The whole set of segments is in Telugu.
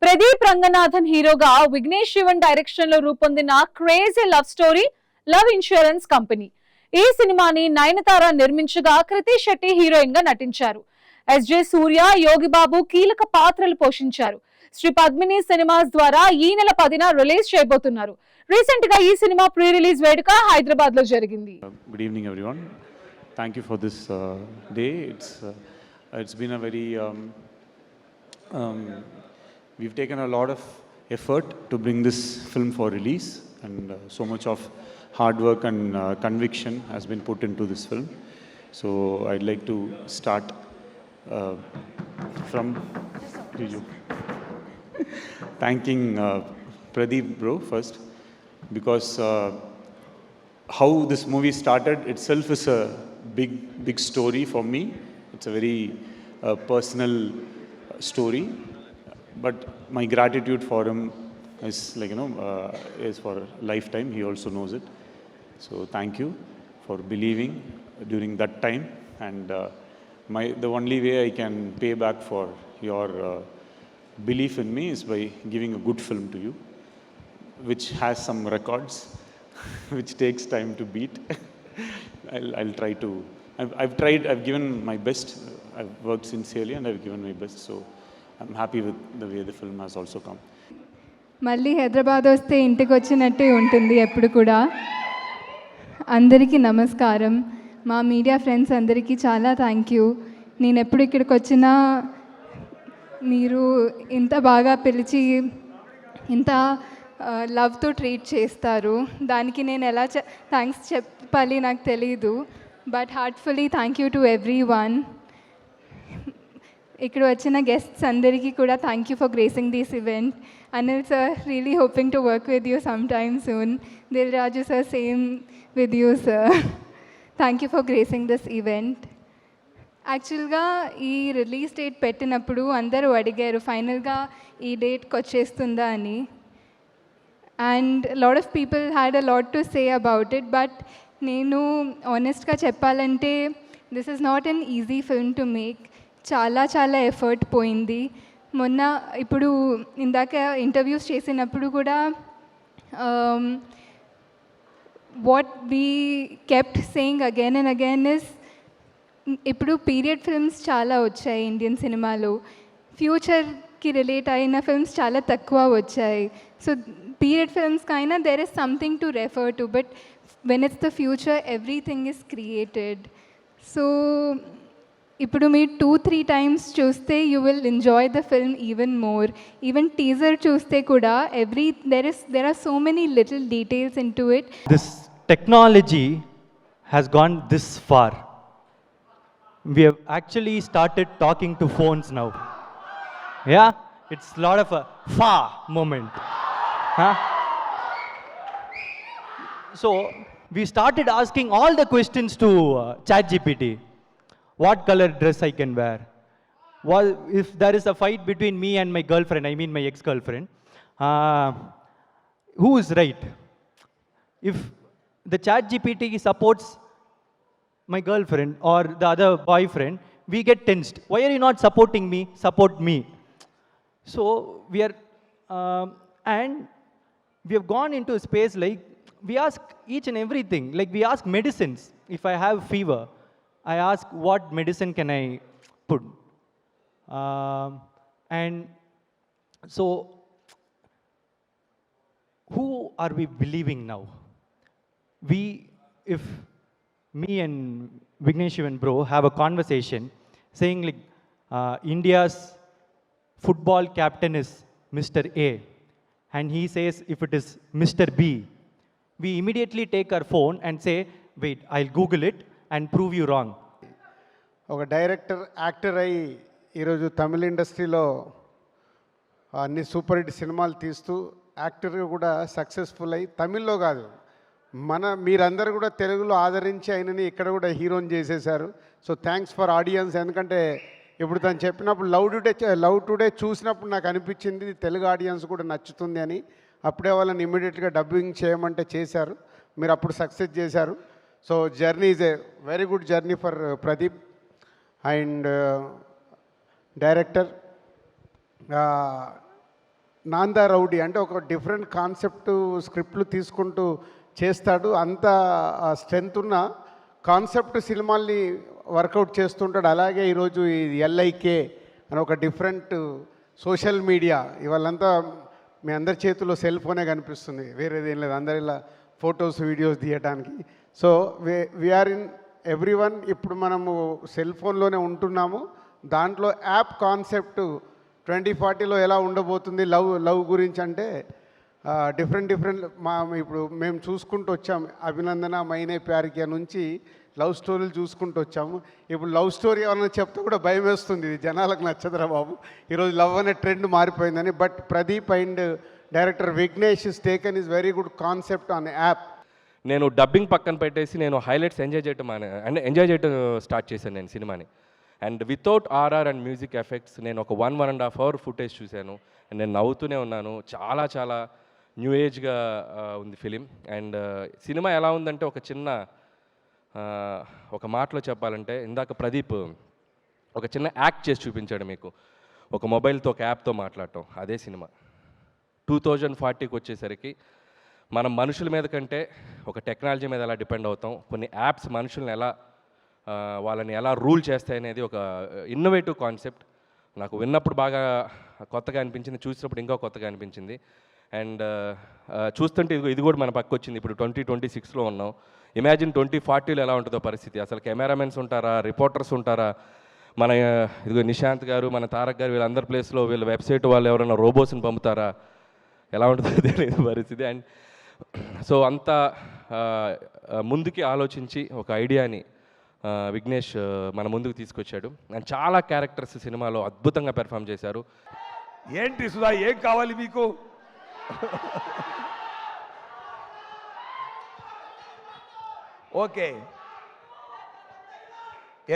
ప్రదీప్ రంగనాథన్ హీరోగా విఘ్నేష్ శివన్ డైరెక్షన్ లో రూపొందిన crazy love story love insurance company. ఈ సినిమాని నయనతార నిర్మించగా కృతి శెట్టి హీరోయిన్ గా నటించారు. ఎస్జే సూర్య, యోగి బాబు కీలక పాత్రలు పోషించారు. శ్రీ పద్మిని సినిమాస్ ద్వారా ఈ నెల 10న రిలీజ్ చేయబోతున్నారు. రీసెంట్ గా ఈ సినిమా ప్రీ రిలీజ్ వేడుక హైదరాబాద్ లో జరిగింది. Good evening, everyone. Thank you for this day. It's been a very we've taken a lot of effort to bring this film for release, and so much of hard work and conviction has been put into this film. So I'd like to start from you thanking Pradeep bro first, because how this movie started itself is a big story for me. It's a very personal story, but my gratitude for him is is for a lifetime. He also knows it. So thank you for believing during that time, and the only way I can pay back for your belief in me is by giving a good film to you, which has some records which takes time to beat. I'll try to. I've tried. I've given my best. I've worked sincerely and I've given my best. So I'm happy with the way the film has also come. మళ్ళీ హైదరాబాద్ వస్తే ఇంటికి వచ్చినట్టే ఉంటుంది ఎప్పుడు కూడా. అందరికీ నమస్కారం. మా మీడియా ఫ్రెండ్స్ అందరికీ చాలా థ్యాంక్ యూ. నేను ఎప్పుడు ఇక్కడికి వచ్చినా మీరు ఇంత బాగా పిలిచి ఇంత లవ్తో ట్రీట్ చేస్తారు. దానికి నేను ఎలా థ్యాంక్స్ చెప్పాలి నాకు తెలీదు. But heartfully thank you to everyone. ఇక్కడ వచ్చిన గెస్ట్స్ అందరికీ కూడా thank you for gracing this event. Anil sir, really hoping to work with you some time soon. Dil Raju sir, same with you sir. Thank you for gracing this event. యాక్చువల్గా ఈ రిలీజ్ డేట్ పెట్టినప్పుడు అందరూ అడిగారు ఫైనల్గా ఈ డేట్కి వచ్చేస్తుందా అని. And lot of people had a lot to say about it. But నేను ఆనెస్ట్గా చెప్పాలంటే this is not an easy film to make. చాలా చాలా ఎఫర్ట్ పోయింది. ఇప్పుడు ఇందాక ఇంటర్వ్యూస్ చేసినప్పుడు కూడా what we kept saying again and again is, ఇప్పుడు పీరియడ్ ఫిల్మ్స్ చాలా వచ్చాయి ఇండియన్ సినిమాలో. ఫ్యూచర్కి రిలేట్ అయిన ఫిల్మ్స్ చాలా తక్కువ వచ్చాయి. సో పీరియడ్ ఫిల్మ్స్కైనా there is something to refer to, but when it's the future everything is created. So ఇప్పుడు మీరు 2-3 times చూస్తే you will enjoy the film even more. Even teaser చూస్తే కూడా there are so many little details into it. This technology has gone this far. We have actually started talking to phones now. Yeah, it's a lot of a fa moment. Huh? So we started asking all the questions to ChatGPT. What color dress I can wear? If there is a fight between me and my girlfriend, I mean my ex-girlfriend, who is right? If the ChatGPT supports my girlfriend or the other boyfriend, we get tensed. Why are you not supporting me? Support me. So we are, and we have gone into a space like we ask each and everything. Like we ask medicines. If I have fever, I ask what medicine can I put. And so who are we believing now? If me and Vighnesh Shivan bro have a conversation saying like India's football captain is Mr. A, and he says if it is Mr. B, we immediately take our phone and say, wait, I'll Google it and prove you wrong. ఒక డైరెక్టర్ యాక్టర్ అయి ఈరోజు తమిళ ఇండస్ట్రీలో అన్ని సూపర్ హిట్ సినిమాలు తీస్తూ యాక్టర్గా కూడా సక్సెస్ఫుల్ అయ్యి తమిళ్లో కాదు మీరందరూ కూడా తెలుగులో ఆదరించి ఆయనని ఇక్కడ కూడా హీరోని చేసేశారు. So thanks for audience. ఎందుకంటే ఇప్పుడు తను చెప్పినప్పుడు లవ్ టుడే చూసినప్పుడు నాకు అనిపించింది తెలుగు ఆడియన్స్ కూడా నచ్చుతుంది అని. అప్పుడే వాళ్ళని ఇమ్మీడియట్గా డబ్బింగ్ చేయమంటే చేశారు. మీరు అప్పుడు సక్సెస్ చేశారు. So journey is a very good journey for Pradeep and director నాందా రౌడీ అంటే ఒక డిఫరెంట్ కాన్సెప్ట్ స్క్రిప్ట్లు తీసుకుంటూ చేస్తాడు. అంత స్ట్రెంత్ ఉన్న కాన్సెప్ట్ సినిమాల్ని వర్కౌట్ చేస్తుంటాడు. అలాగే ఈరోజు ఈ ఎల్ఐకే అని ఒక డిఫరెంట్ సోషల్ మీడియా, ఇవాళంతా మీ అందరి చేతిలో సెల్ ఫోనే కనిపిస్తుంది, వేరేది ఏం లేదు. అందరి ఇలా ఫొటోస్ వీడియోస్ తీయడానికి. So we are in everyone. ఇప్పుడు మనము సెల్ ఫోన్లోనే ఉంటున్నాము. దాంట్లో యాప్ కాన్సెప్ట్ 2040లో ఎలా ఉండబోతుంది లవ్ గురించి అంటే డిఫరెంట్ ఇప్పుడు మేము చూసుకుంటూ వచ్చాం. అభినందన మైనే ప్యారికియా నుంచి లవ్ స్టోరీలు చూసుకుంటూ వచ్చాము. ఇప్పుడు లవ్ స్టోరీ ఏమన్నా చెప్తే కూడా భయం వేస్తుంది, ఇది జనాలకు నచ్చదురా బాబు, ఈరోజు లవ్ అనే ట్రెండ్ మారిపోయిందని. But Pradeep and director Vignesh is taken is very good concept on app. నేను డబ్బింగ్ పక్కన పెట్టేసి నేను హైలైట్స్ ఎంజాయ్ చేయటం స్టార్ట్ చేశాను నేను సినిమాని. And without RR and music effects నేను ఒక 1.5 అవర్ ఫుటేజ్ చూశాను. అండ్ నేను నవ్వుతూనే ఉన్నాను. చాలా న్యూ ఏజ్గా ఉంది ఫిలిం. అండ్ సినిమా ఎలా ఉందంటే ఒక మాటలో చెప్పాలంటే, ఇందాక ప్రదీప్ ఒక చిన్న యాక్ట్ చేసి చూపించాడు మీకు, ఒక మొబైల్తో ఒక యాప్తో మాట్లాడటం. అదే సినిమా 2040కి వచ్చేసరికి మనం మనుషుల మీద కంటే ఒక టెక్నాలజీ మీద ఎలా డిపెండ్ అవుతాం, కొన్ని యాప్స్ మనుషుల్ని వాళ్ళని ఎలా రూల్ చేస్తాయనేది ఒక ఇన్నోవేటివ్ కాన్సెప్ట్. నాకు విన్నప్పుడు బాగా కొత్తగా అనిపించింది, చూసినప్పుడు ఇంకా కొత్తగా అనిపించింది. అండ్ చూస్తుంటే ఇది కూడా మన పక్క వచ్చింది. ఇప్పుడు 2026లో ఉన్నాం. ఇమాజిన్ 2040లో ఎలా ఉంటుందో పరిస్థితి. అసలు కెమెరామెన్స్ ఉంటారా, రిపోర్టర్స్ ఉంటారా, మన ఇదిగో నిశాంత్ గారు, మన తారక్ గారు, వీళ్ళందరి ప్లేస్లో వీళ్ళ వెబ్సైట్ వాళ్ళు ఎవరైనా రోబోస్ని పంపుతారా, ఎలా ఉంటుందో తెలియదు పరిస్థితి. అండ్ సో అంత ముందుకి ఆలోచించి ఒక ఐడియాని విఘ్నేష్ మన ముందుకు తీసుకొచ్చాడు. అండ్ చాలా క్యారెక్టర్స్ సినిమాలో అద్భుతంగా పెర్ఫామ్ చేశారు. ఏంటి సుధా, ఏం కావాలి మీకు? ఓకే,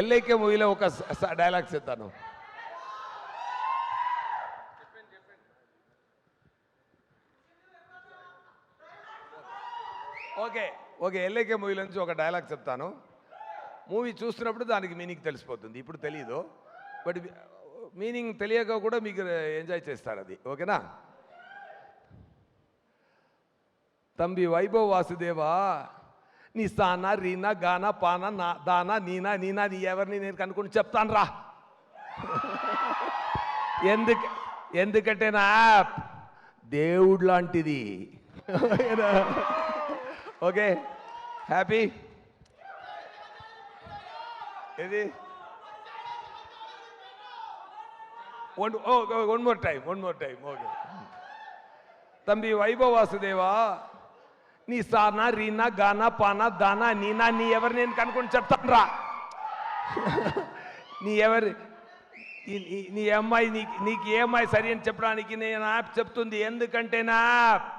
ఎల్ఐకే మూవీలో ఒక డైలాగ్స్ చెప్తాను. ఓకే ఎల్ఐకే మూవీలో నుంచి ఒక డైలాగ్ చెప్తాను. మూవీ చూస్తున్నప్పుడు దానికి మీనింగ్ తెలిసిపోతుంది. ఇప్పుడు తెలీదు, బట్ మీనింగ్ తెలియక కూడా మీకు ఎంజాయ్ చేస్తారు అది. ఓకేనా? తంబి వైభవ్ వాసుదేవా, నీ సానా రీనా గానా పానా నా దానా నీనా నీనా నీ ఎవరిని నేను కనుక్కొని చెప్తాను రా. ఎందుకంటే నా యాప్ దేవుడు లాంటిది. Okay, happy? ఇది వన్ మోర్ టైం. ఓకే. తంబి వైభవ్ వాసుదేవా, నీ సానా రీనా గానా పానా దానా నీనా నీ ఎవరు నేను కనుక్కొని చెప్తాను రా. నీ అమ్మాయి నీకు ఏ అమ్మాయి సరి అని చెప్పడానికి నేను యాప్ చెప్తుంది. ఎందుకంటే నా యాప్